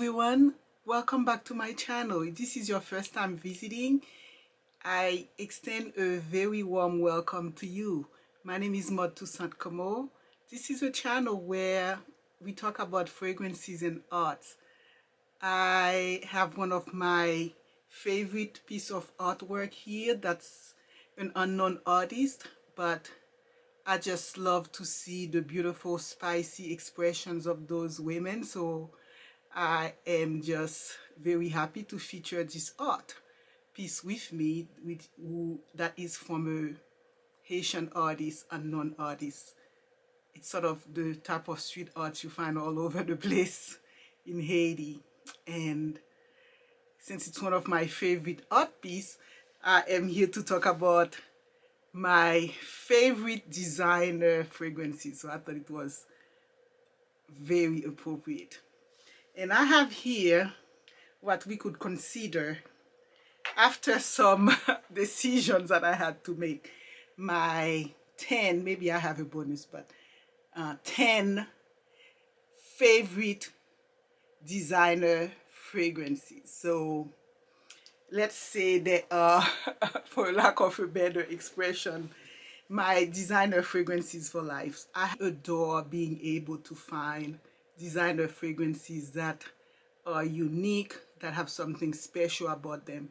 everyone, welcome back to my channel. If this is your first time visiting, I extend a very warm welcome to you. My name is Maude Toussaint. This is a channel where we talk about fragrances and art. I have one of my favorite piece of artwork here that's an unknown artist, but I just love to see the beautiful spicy expressions of those women, so I am just very happy to feature this art piece with me, that is from a Haitian artist, unknown artist. It's sort of the type of street art you find all over the place in Haiti. And since it's one of my favorite art pieces, I am here to talk about my favorite designer fragrances. So I thought it was very appropriate. And I have here what we could consider, after some decisions that I had to make, my 10, maybe I have a bonus, but 10 favorite designer fragrances. So let's say they are, for lack of a better expression, my designer fragrances for life. I adore being able to find designer fragrances that are unique, that have something special about them.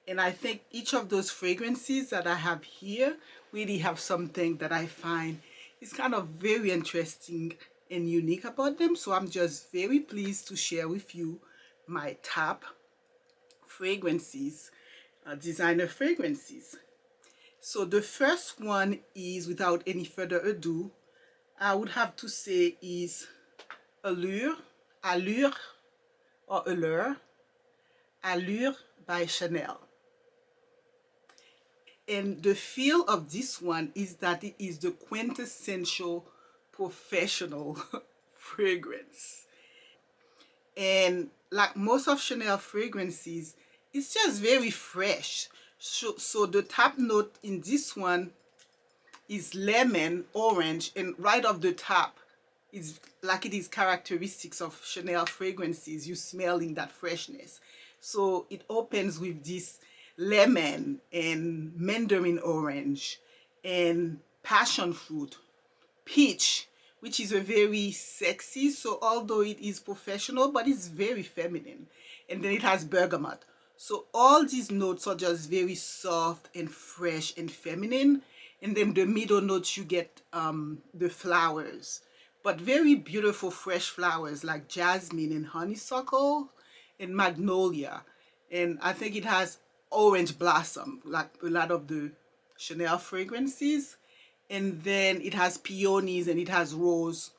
And I think each of those fragrances that I have here really have something that I find is kind of very interesting and unique about them. So I'm just very pleased to share with you my top fragrances, designer fragrances. So the first one is, without any further ado, I would have to say is Allure, or Allure by Chanel. And the feel of this one is that it is the quintessential professional fragrance. And like most of Chanel fragrances, it's just very fresh. So the top note in this one is lemon, orange, and right off the top, it's like it is characteristics of Chanel fragrances, you smelling that freshness. So it opens with this lemon and mandarin orange and passion fruit, peach, which is a very sexy, so although it is professional, but it's very feminine. And then it has bergamot. So all these notes are just very soft and fresh and feminine. And then the middle notes, you get the flowers, but very beautiful fresh flowers like jasmine and honeysuckle and magnolia. And I think it has orange blossom, like a lot of the Chanel fragrances. And then it has peonies and it has rose.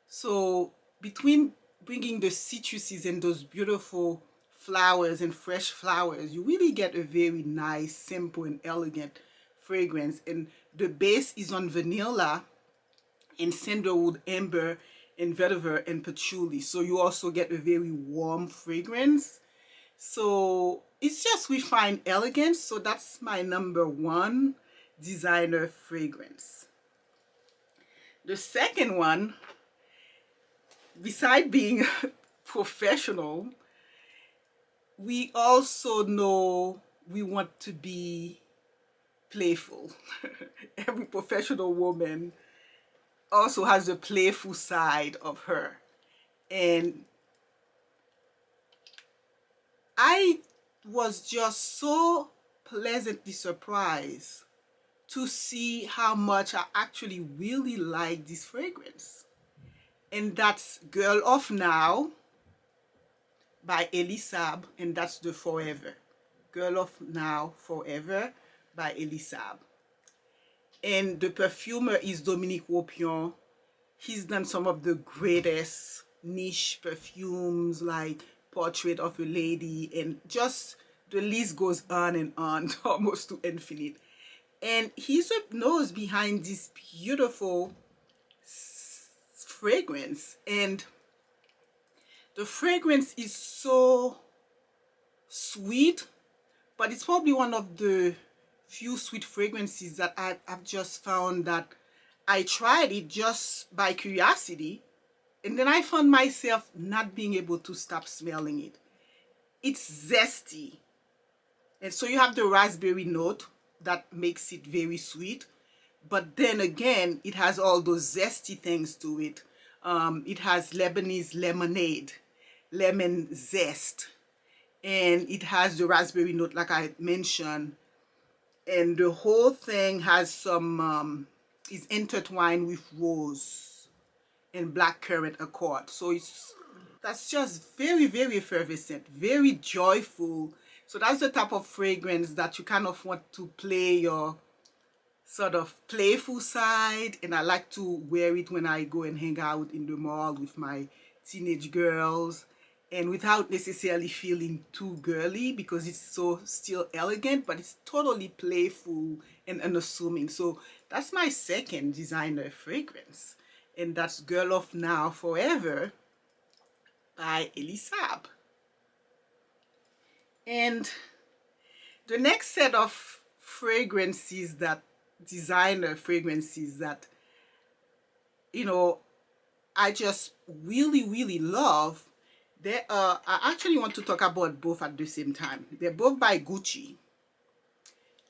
So between bringing the citruses and those beautiful flowers and fresh flowers, you really get a very nice, simple and elegant fragrance. And the base is on vanilla and sandalwood, amber and vetiver and patchouli, so you also get a very warm fragrance. So it's just refined elegance. So that's my number one designer fragrance. The second one, beside being professional, we also know we want to be playful. Every professional woman also has a playful side of her. And I was just so pleasantly surprised to see how much I actually really like this fragrance. And that's Girl of Now by Elie Saab, and that's the Forever. Girl of Now Forever by Elie Saab. And the perfumer is Dominique Ropion. He's done some of the greatest niche perfumes like Portrait of a Lady, and just the list goes on and on almost to infinite. And he's a nose behind this beautiful fragrance. And the fragrance is so sweet, but it's probably one of the few sweet fragrances that I've just found that I tried it just by curiosity, and then I found myself not being able to stop smelling it. It's zesty. And so you have the raspberry note that makes it very sweet. But then again, it has all those zesty things to it. It has Lebanese lemonade, lemon zest. And it has the raspberry note like I mentioned. And the whole thing has some, is intertwined with rose and blackcurrant accord. So that's just very, very effervescent, very joyful. So that's the type of fragrance that you kind of want to play your sort of playful side. And I like to wear it when I go and hang out in the mall with my teenage girls, and without necessarily feeling too girly, because it's so still elegant, but it's totally playful and unassuming. So that's my second designer fragrance, and that's Girl of Now Forever by Elie Saab. And the next set of fragrances, that designer fragrances that, you know, I just really, really love, I actually want to talk about both at the same time. They're both by Gucci.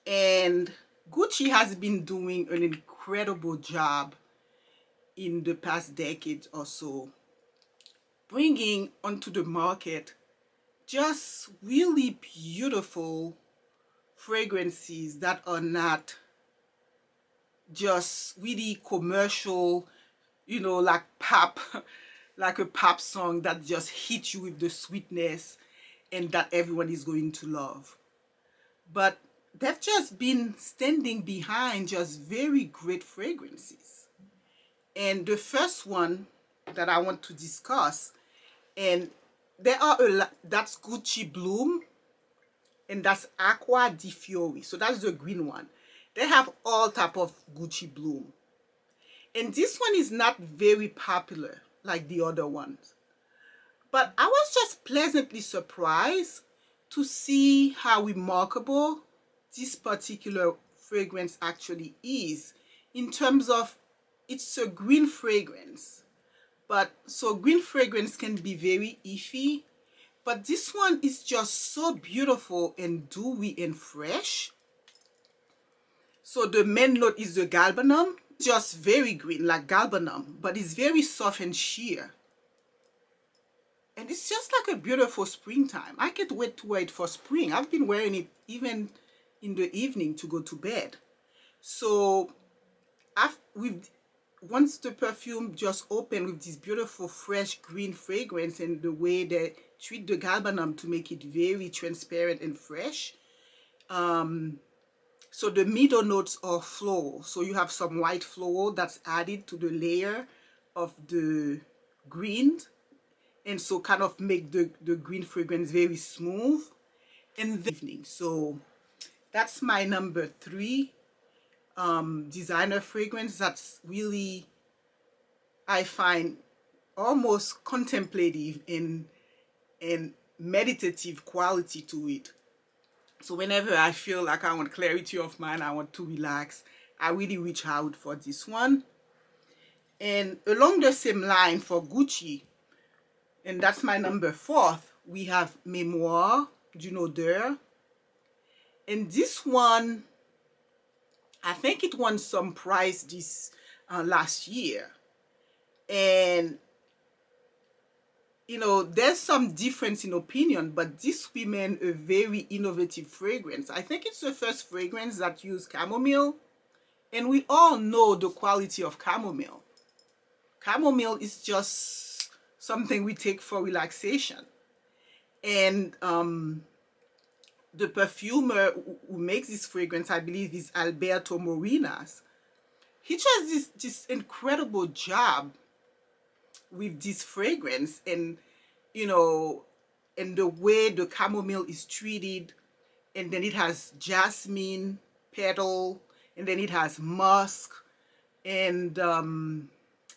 And Gucci has been doing an incredible job in the past decade or so, bringing onto the market just really beautiful fragrances that are not just really commercial, you know, like pop, like a pop song that just hits you with the sweetness and that everyone is going to love. But they've just been standing behind just very great fragrances. And the first one that I want to discuss, and there are a lot, that's Gucci Bloom, and that's Acqua di Fiori. So that's the green one. They have all type of Gucci Bloom. And this one is not very popular like the other ones. But I was just pleasantly surprised to see how remarkable this particular fragrance actually is, in terms of it's a green fragrance. But so green fragrance can be very iffy, but this one is just so beautiful and dewy and fresh. So the main note is the galbanum, just very green like galbanum, but it's very soft and sheer. And it's just like a beautiful springtime. I can't wait to wear it for spring. I've been wearing it even in the evening to go to bed. So once the perfume just opened with this beautiful fresh green fragrance, and the way they treat the galbanum to make it very transparent and fresh. So the middle notes are floral. So you have some white floral that's added to the layer of the green, and so kind of make the green fragrance very smooth in the evening. So that's my number 3 designer fragrance that's really, I find, almost contemplative and meditative quality to it. So whenever I feel like I want clarity of mind, I want to relax, I really reach out for this one. And along the same line for Gucci, and that's my number 4th, we have Memoire d'une Odeur. And this one, I think it won some prize this last year. And you know, there's some difference in opinion, but this remains a very innovative fragrance. I think it's the first fragrance that used chamomile, and we all know the quality of chamomile. Chamomile is just something we take for relaxation. And the perfumer who makes this fragrance, I believe, is Alberto Morinas. He does this incredible job with this fragrance, and you know, and the way the chamomile is treated, and then it has jasmine petal, and then it has musk, and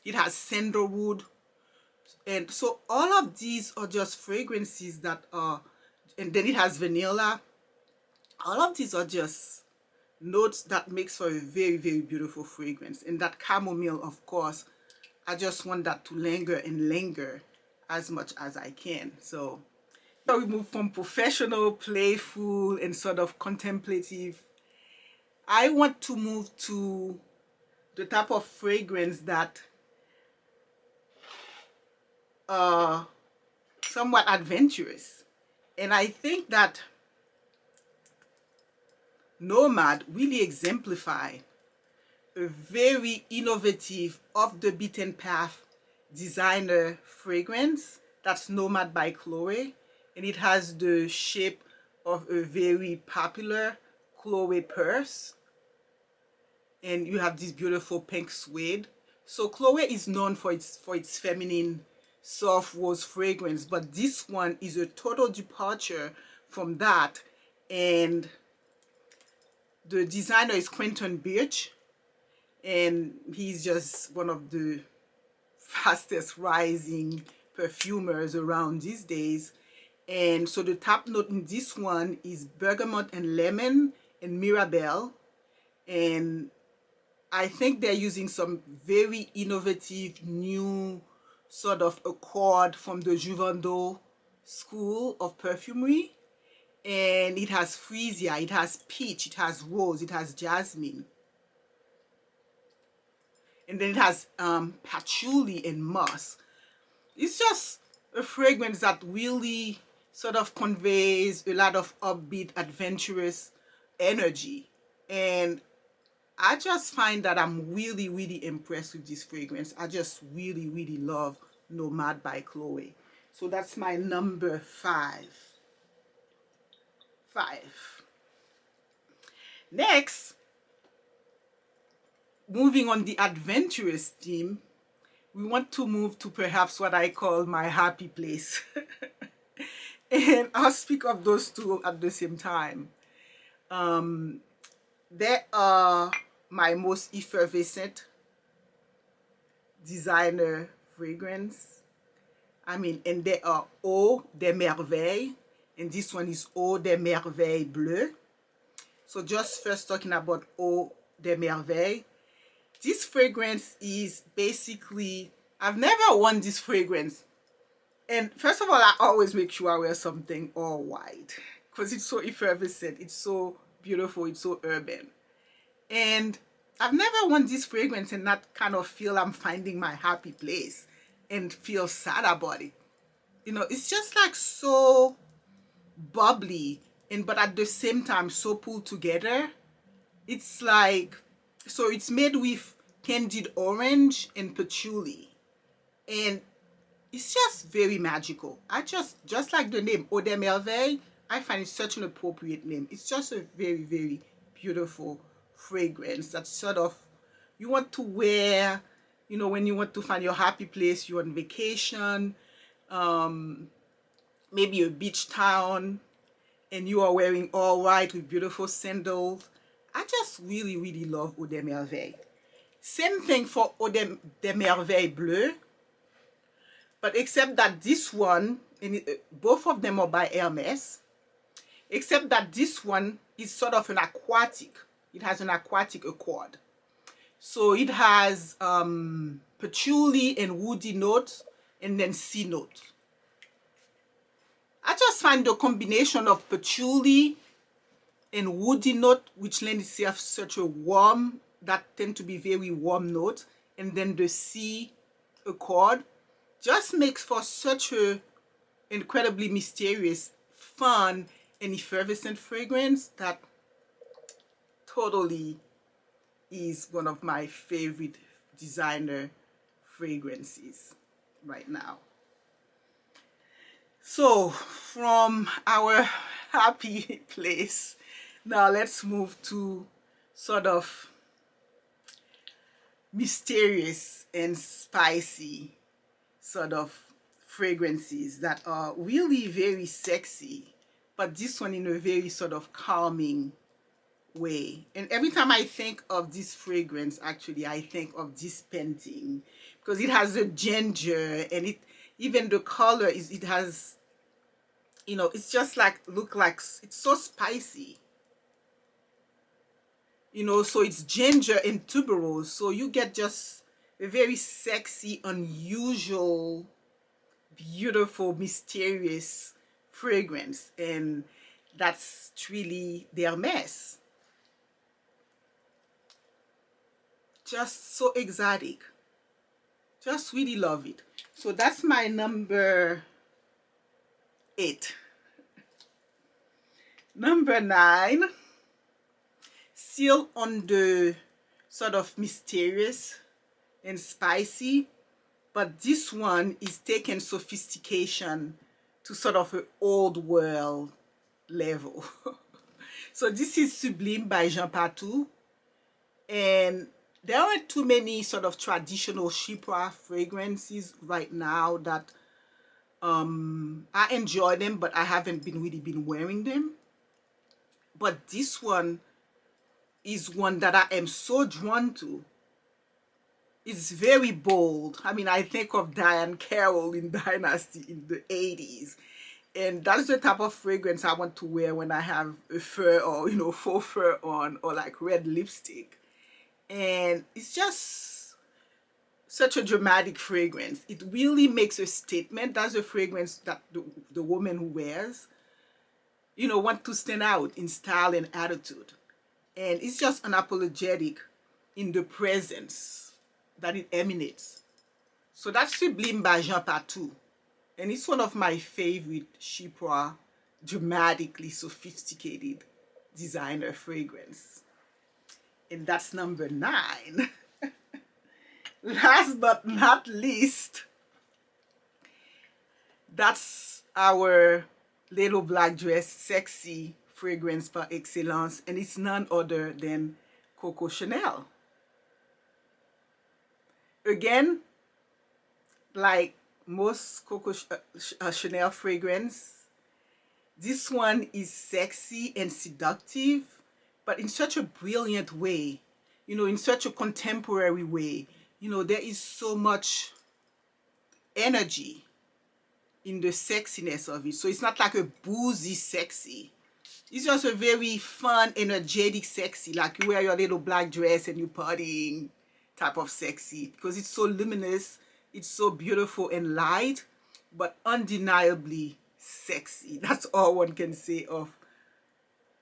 it has sandalwood, and so all of these are just fragrances that are, and then it has vanilla. All of these are just notes that makes for a very, very beautiful fragrance. And that chamomile, of course, I just want that to linger and linger as much as I can. So we move from professional, playful, and sort of contemplative. I want to move to the type of fragrance that are somewhat adventurous. And I think that Nomad really exemplify a very innovative, off the beaten path designer fragrance. That's Nomad by Chloe, and it has the shape of a very popular Chloe purse, and you have this beautiful pink suede. So Chloe is known for its feminine soft rose fragrance, but this one is a total departure from that, and the designer is Quentin Birch, and he's just one of the fastest rising perfumers around these days. And so the top note in this one is bergamot and lemon and mirabelle, and I think they're using some very innovative new sort of accord from the J.𝐕𝐢𝐷�eau school of perfumery. And it has freesia, it has peach, it has rose, it has jasmine, and then it has patchouli and moss. It's just a fragrance that really sort of conveys a lot of upbeat, adventurous energy, and I just find that I'm really, really impressed with this fragrance. I just really, really love Nomad by Chloe. So that's my number 5. Next, moving on the adventurous theme, we want to move to perhaps what I call my happy place. And I'll speak of those two at the same time. They are my most effervescent designer fragrance. I mean, and they are Eau de Merveille, and this one is Eau de Merveille Bleue. So just first talking about Eau de Merveille. This fragrance is basically, I've never worn this fragrance. And first of all, I always make sure I wear something all white because it's so effervescent, it's so beautiful, it's so urban. And I've never worn this fragrance and not kind of feel I'm finding my happy place and feel sad about it. You know, it's just like so bubbly, and but at the same time so pulled together. It's like, so it's made with candied orange and patchouli, and it's just very magical. I just like the name Eau de Merveille, I find it such an appropriate name. It's just a very, very beautiful fragrance that sort of you want to wear, you know, when you want to find your happy place, you're on vacation, maybe a beach town, and you are wearing all white with beautiful sandals. I just really, really love Eau de Merveille. Same thing for Eau de Merveille Bleue, but except that this one, and both of them are by Hermes, except that this one is sort of an aquatic. It has an aquatic accord. So it has patchouli and woody notes, and then sea note. I just find the combination of patchouli and woody note, which lend itself such a warm, that tend to be very warm note, and then the sea accord, just makes for such a incredibly mysterious, fun, and effervescent fragrance that totally is one of my favorite designer fragrances right now. So from our happy place, now let's move to sort of mysterious and spicy sort of fragrances that are really very sexy, but this one in a very sort of calming way. And every time I think of this fragrance, actually I think of this painting because it has a ginger, and it even the color is, it has, you know, it's just like, look like, it's so spicy, you know. So it's ginger and tuberose, so you get just a very sexy, unusual, beautiful, mysterious fragrance, and that's Twilly Hermes. Just so exotic. Just really love it. So that's my number 8. Number 9, still on the sort of mysterious and spicy, but this one is taking sophistication to sort of an old world level. So this is Sublime by Jean Patou, and there aren't too many sort of traditional chypre fragrances right now that I enjoy them, but I haven't really been wearing them. But this one is one that I am so drawn to. It's very bold. I mean, I think of Diane Carroll in Dynasty in the 80s. And that's the type of fragrance I want to wear when I have a fur or, you know, faux fur on, or like red lipstick. And it's just such a dramatic fragrance. It really makes a statement. That's a fragrance that the woman who wears, you know, want to stand out in style and attitude. And it's just unapologetic in the presence that it emanates. So that's Sublime by Jean Patou. And it's one of my favorite chypre, dramatically sophisticated designer fragrance. And that's number 9. Last but not least, that's our little black dress sexy fragrance par excellence, and it's none other than Coco Chanel. Again, like most Coco Chanel fragrance, this one is sexy and seductive, but in such a brilliant way, you know, in such a contemporary way. You know, there is so much energy in the sexiness of it. So it's not like a boozy sexy. It's just a very fun, energetic sexy, like you wear your little black dress and you're partying type of sexy, because it's so luminous, it's so beautiful and light, but undeniably sexy. That's all one can say of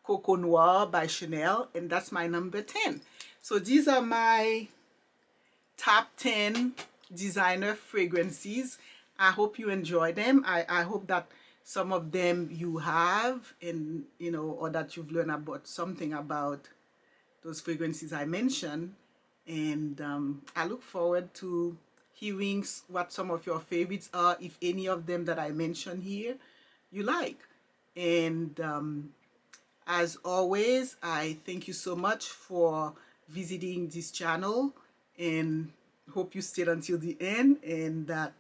Coco Noir by Chanel, and that's my number 10. So these are my top 10 designer fragrances. I hope you enjoy them. I hope that some of them you have, and you know, or that you've learned about something about those fragrances I mentioned. And I look forward to hearing what some of your favorites are, if any of them that I mentioned here you like. And as always, I thank you so much for visiting this channel, and hope you stayed until the end, and that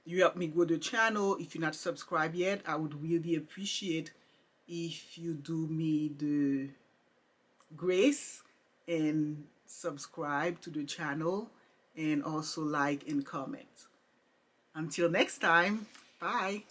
you help me grow the channel. If you're not subscribed yet, I would really appreciate if you do me the grace and subscribe to the channel, and also like and comment. Until next time, bye.